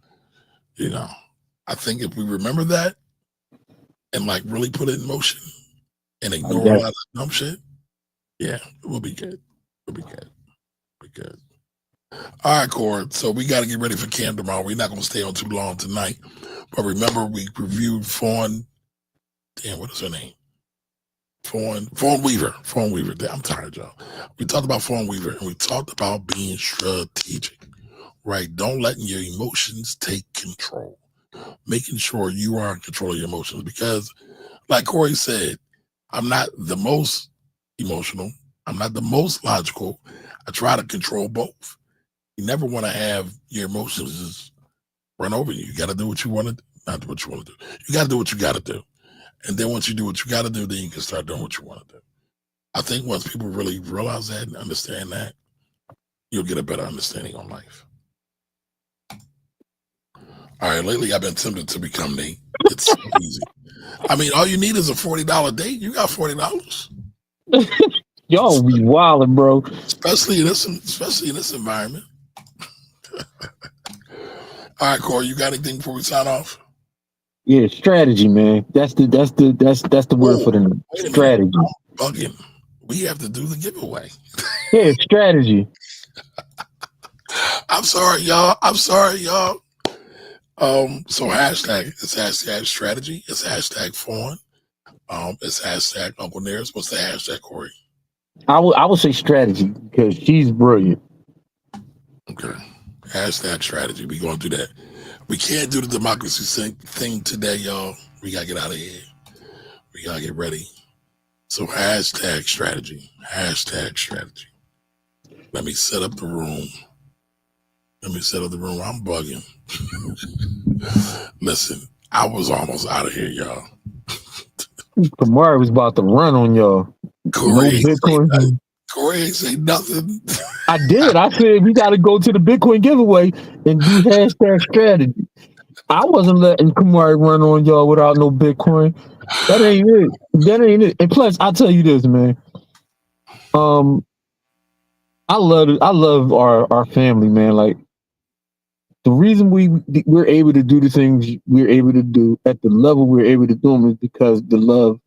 I think if we remember that and like really put it in motion and ignore a lot of dumb shit, yeah, we'll be good. We'll be good. We'll be good. All right, Cord. So we got to get ready for camp tomorrow. We're not going to stay on too long tonight. But remember, we reviewed Fawn. Damn, what is her name? Fawn Weaver. Fawn Weaver. I'm tired, y'all. We talked about Fawn Weaver, and we talked about being strategic, right? Don't let your emotions take control. Making sure you are in control of your emotions. Because, like Corey said, I'm not the most emotional. I'm not the most logical. I try to control both. You never want to have your emotions just run over you. You got to do what you want to do. Not do what you want to do. You got to do what you got to do. And then once you do what you got to do, then you can start doing what you want to do. I think once people really realize that and understand that, you'll get a better understanding on life. All right, lately I've been tempted to become Nate. It's so easy. I mean, all you need is a $40 date. You got $40. Y'all be wilding, bro. Especially in this environment. All right, Corey, you got anything before we sign off? Yeah, strategy, man. That's the word for the night. Strategy. I'm bugging. We have to do the giveaway. Yeah, strategy. I'm sorry, y'all. So hashtag, it's hashtag strategy. It's hashtag Fawn. It's hashtag Uncle Nearest. What's the hashtag, Corey? I would say strategy because she's brilliant. Okay. Hashtag strategy. We're going to do that. We can't do the democracy thing today, y'all. We got to get out of here. We got to get ready. So hashtag strategy. Hashtag strategy. Let me set up the room. I'm bugging. Listen, I was almost out of here, y'all. Kamari was about to run on y'all. Corey ain't say nothing. I did. I said we got to go to the Bitcoin giveaway and do hashtag strategy. I wasn't letting Kamari run on y'all without no Bitcoin. That ain't it. And plus, I'll tell you this, man. I love our family, man. Like the reason we're able to do the things we're able to do at the level we're able to do them is because the love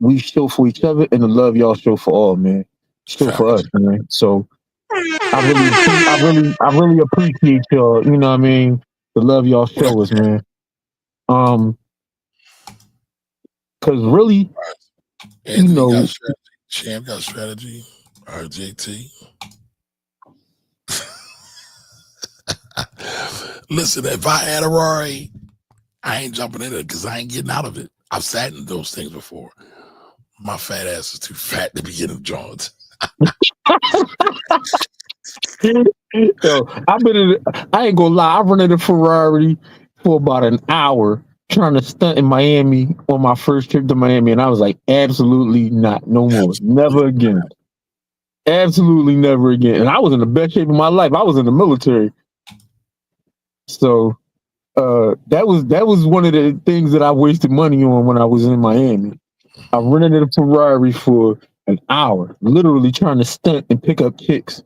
we show for each other and the love y'all show for all, man. Show for us, man. So I really appreciate y'all. You know what I mean? The love y'all show us, man. Because really, Anthony got strategy. Champ got strategy. RJT. Listen, if I had a Rari, I ain't jumping in it because I ain't getting out of it. I've sat in those things before. My fat ass is too fat to be getting Johns. Yo, I ain't gonna lie. I rented a Ferrari for about an hour trying to stunt in Miami on my first trip to Miami, and I was like, absolutely not, no more, never again, absolutely never again. And I was in the best shape of my life. I was in the military, so that was one of the things that I wasted money on when I was in Miami. I rented a Ferrari for an hour, literally trying to stunt and pick up chicks,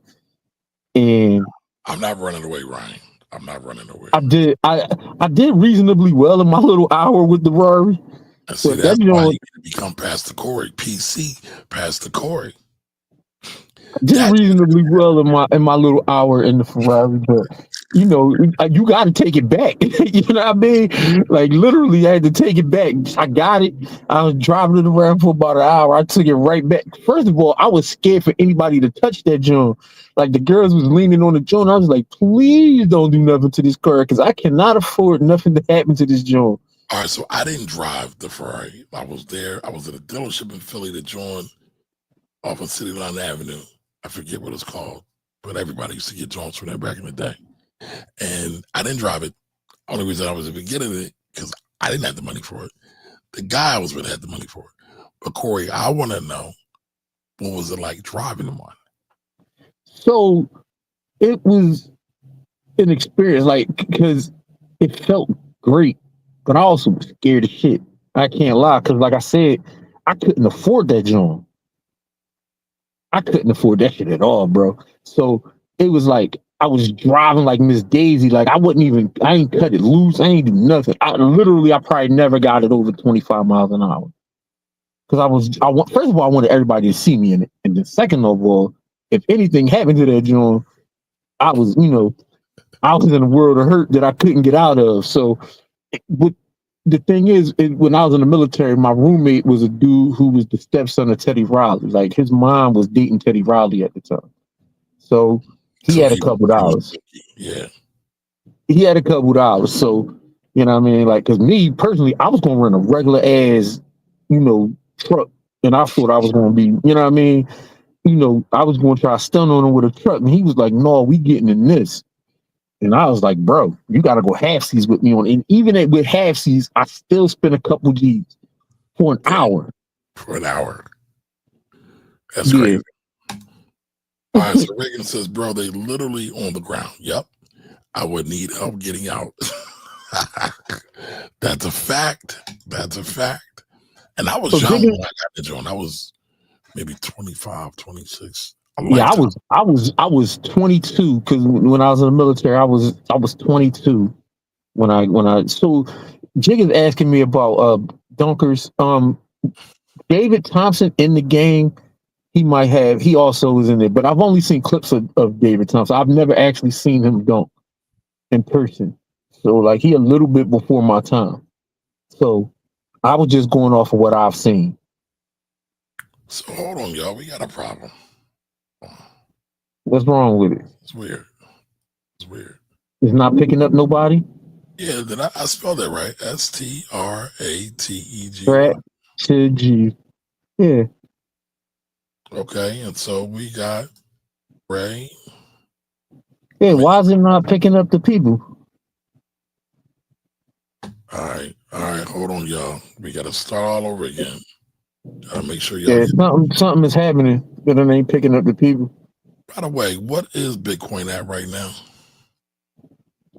and I'm not running away, Ryan. I'm not running away. I did reasonably well in my little hour with the Ferrari. And see, that's why you need to become Pastor Corey, PC, Pastor Corey. Did reasonably well in my little hour in the Ferrari, but you know, you got to take it back. You know what I mean? Like literally, I had to take it back. I got it. I was driving it around for about an hour. I took it right back. First of all, I was scared for anybody to touch that joint. Like the girls was leaning on the joint. I was like, please don't do nothing to this car because I cannot afford nothing to happen to this joint. All right, so I didn't drive the Ferrari. I was there. I was at a dealership in Philly that joined off of City Line Avenue. I forget what it's called, but everybody used to get joints from there back in the day. And I didn't drive it. Only reason I was at the beginning of it because I didn't have the money for it. The guy I was with had the money for it. But Corey, I want to know, what was it like driving the one? So it was an experience, like because it felt great, but I also was scared of shit. I can't lie, because like I said, I couldn't afford that joint. I couldn't afford that shit at all, bro. So it was like I was driving like Miss Daisy. Like I ain't cut it loose. I ain't do nothing. I probably never got it over 25 miles an hour. Because first of all, I wanted everybody to see me in it. And then second of all, if anything happened to that joint, I was in a world of hurt that I couldn't get out of. So the thing is, when I was in the military, my roommate was a dude who was the stepson of Teddy Riley. Like his mom was dating Teddy Riley at the time. So he had a couple dollars. Yeah. He had a couple dollars. So, you know what I mean? Like, because me personally, I was going to run a regular ass, truck. And I thought I was going to be, you know what I mean? I was going to try to stun on him with a truck. And he was like, no, we getting in this. And I was like, bro, you got to go half-seas with me on. And even with half-seas, I still spent a couple G's for an hour. For an hour. That's crazy. All right, so Reagan says, bro, they literally on the ground. Yep. I would need help getting out. That's a fact. That's a fact. And I was young when I got the joint. I was maybe 25, 26. Yeah, I was 22 because when I was in the military, I was 22 when I so Jig is asking me about dunkers. David Thompson in the game, he also was in it, but I've only seen clips of David Thompson. I've never actually seen him dunk in person. So like he a little bit before my time. So I was just going off of what I've seen. So hold on, y'all. We got a problem. What's wrong with it? It's weird. It's weird. It's not picking up nobody? Yeah, did I spelled that right? STRATEG. Strategy. Yeah. Okay, and so we got Ray. Yeah, why is it not picking up the people? All right, hold on, y'all. We got to start all over again. Gotta make sure y'all. Yeah, something is happening that it ain't picking up the people. By the way, what is Bitcoin at right now?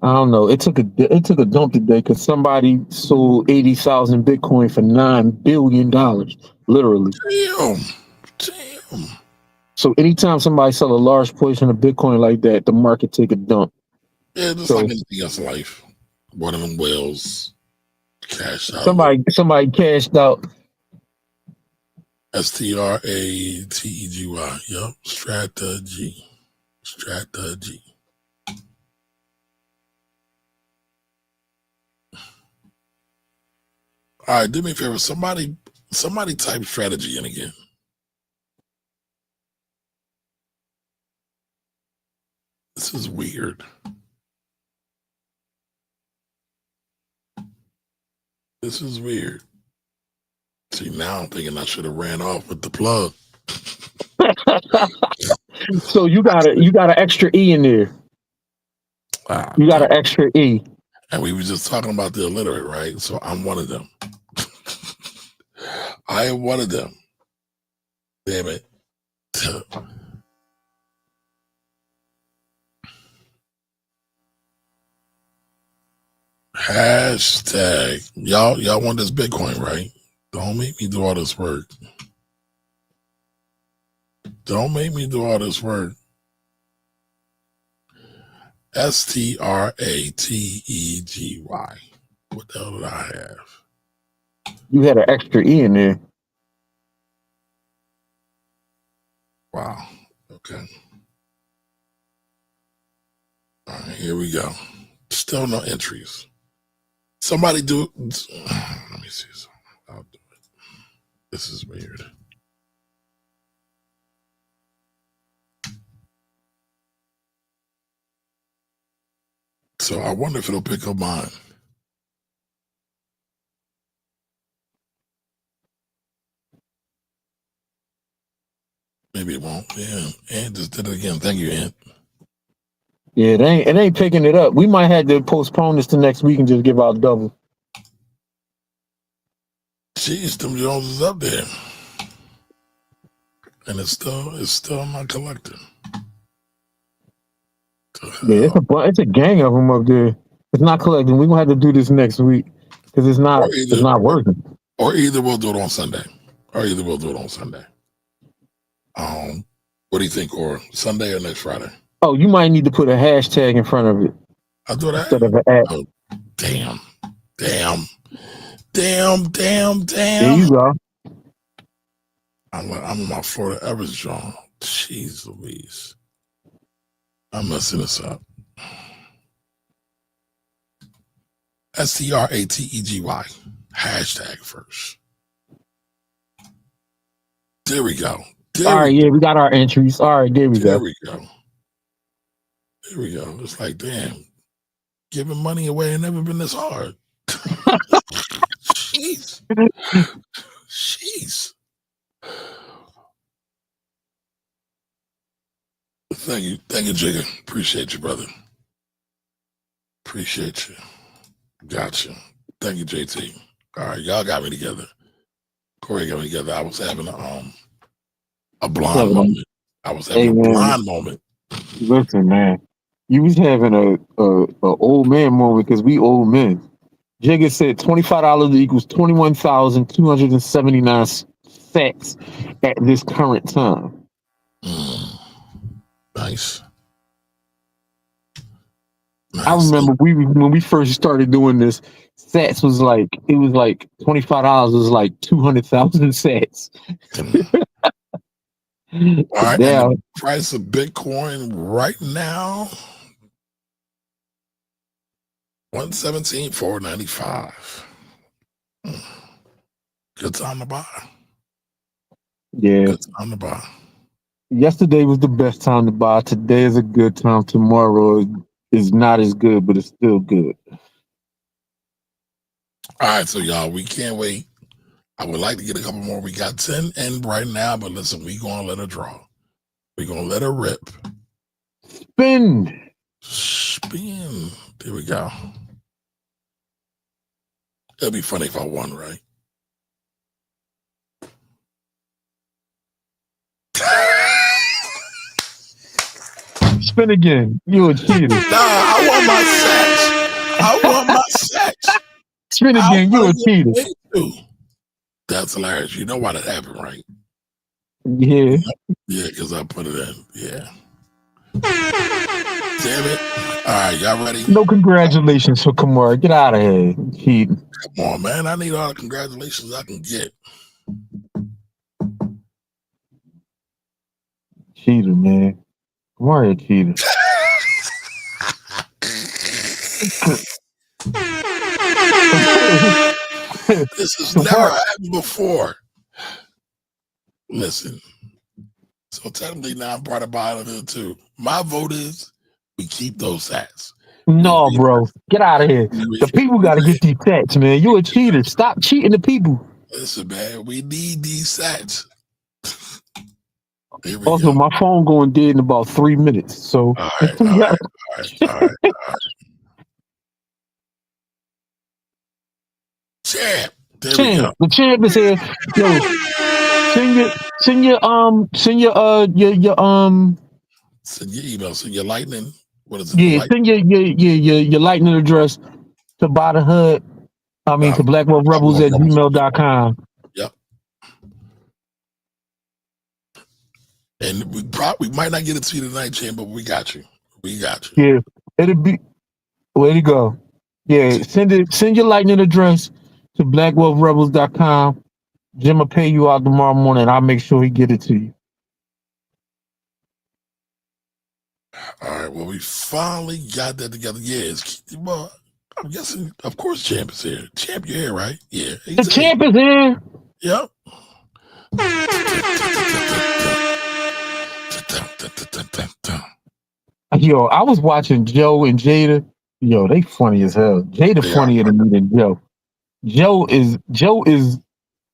I don't know. It took a dump today because somebody sold 80,000 Bitcoin for $9 billion, literally. Damn. So anytime somebody sell a large portion of Bitcoin like that, the market take a dump. Yeah, just like anything else in life. One of them whales cashed out. Somebody cashed out. STRATEGY. Yep. Strategy. All right, do me a favor. Somebody type strategy in again. This is weird. This is weird. See, now I'm thinking I should have ran off with the plug. So you got an extra E in there. You got an extra E. And we were just talking about the illiterate, right? So I'm one of them. I am one of them. Damn it. Hashtag. Y'all want this Bitcoin, right? Don't make me do all this work. Don't make me do all this work. STRATEGY. What the hell did I have? You had an extra E in there. Wow. Okay. All right, here we go. Still no entries. Somebody do. Let me see. I'll do it. This is weird. So I wonder if it'll pick up mine. Maybe it won't. Yeah, Ant just did it again. Thank you, Ant. Yeah, it ain't picking it up. We might have to postpone this to next week and just give out double. Jeez, them Jones is up there, and it's still not collecting. Yeah, it's a gang of them up there. It's not collecting. We're gonna have to do this next week because it's not working. Or either we'll do it on Sunday. What do you think? Or Sunday or next Friday? Oh, you might need to put a hashtag in front of it. I'll do that. Instead of an ad. Oh, damn. There you go. I'm in my Florida Evers John. Jeez Louise. I'm messing this up. STRATEGY. Hashtag first. There we go. All right, yeah, we got our entries. All right, there we go. There we go. It's like, damn, giving money away ain't never been this hard. Jeez. Thank you, Jigga. Appreciate you, brother. Appreciate you. Gotcha. Thank you, JT. All right, y'all got me together. Corey got me together. I was having a blind moment. Listen, man, you was having a old man moment because we old men. Jigga said $25 equals 21,279 cents at this current time. Nice. I remember when we first started doing this, sats was like $25 was like 200,000 sats. All right, and the price of Bitcoin right now, 117,495. Good time to buy. Yeah. Good time to buy. Yesterday was the best time to buy. Today is a good time. Tomorrow is not as good, but it's still good. All right, so y'all, we can't wait. I would like to get a couple more. We got 10 in right now, but listen, we gonna let her draw. We gonna let her rip. Spin. There we go. It'd be funny if I won, right? Spin again. You a cheater. Nah, I want my sets. Spin again. You a cheater. That's hilarious. You know why that happened, right? Yeah. Yeah, because I put it in. Yeah. Damn it. All right, y'all ready? No congratulations for Kamara. Get out of here. Cheating. Come on, man. I need all the congratulations I can get. Cheater, man. Kamara cheater. This has never happened before. Listen. So technically now I'm part of it too. My vote is we keep those sats. No, bro. Get out of here. The people got to get these sats, man. You a cheater. Stop cheating the people. Listen, man. We need these sats. Here we Also, go. my phone going dead in about 3 minutes. So, All right, all right, all right, all right, all right. Champ. There we go. The champ is here. Yo, send Send your email. Send your lightning. What is it? The yeah, light. send your lightning address to Buy the Hood. I mean, to blackwealthrebels at gmail.com. Yep. And we might not get it to you tonight, Champ, but we got you. We got you. Yeah, it'll be way to go. Yeah, send your lightning address to blackwealthrebels.com. Jim will pay you out tomorrow morning. I'll make sure he get it to you. All right. Well, we finally got that together. Yeah. Well, I'm guessing, of course, Champ is here. Champ, you're here, right? Yeah. The champ is here. Yep. Yo, I was watching Joe and Jada. Yo, they funny as hell. Jada funnier than me than Joe. Joe is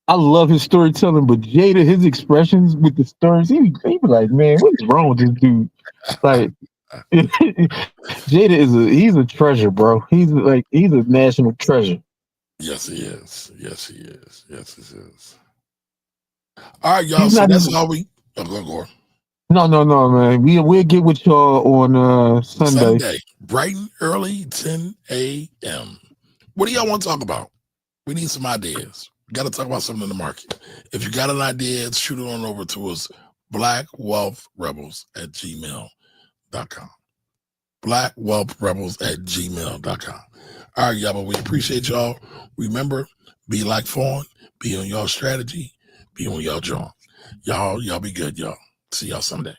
I love his storytelling, but Jada, his expressions with the stories, he be like, man, what is wrong with this dude? Like Jada he's a treasure, bro. He's a national treasure. Yes, he is. Yes, he is. Yes, he is. All right, y'all. So that's how we go. No, man. We'll get with y'all on Sunday. Bright and early, 10 a.m. What do y'all want to talk about? We need some ideas. We got to talk about something in the market. If you got an idea, shoot it on over to us, blackwealthrebels@gmail.com. blackwealthrebels@gmail.com. All right, y'all, but we appreciate y'all. Remember, be like Fawn, be on y'all strategy, be on y'all job. Y'all be good, y'all. See y'all someday.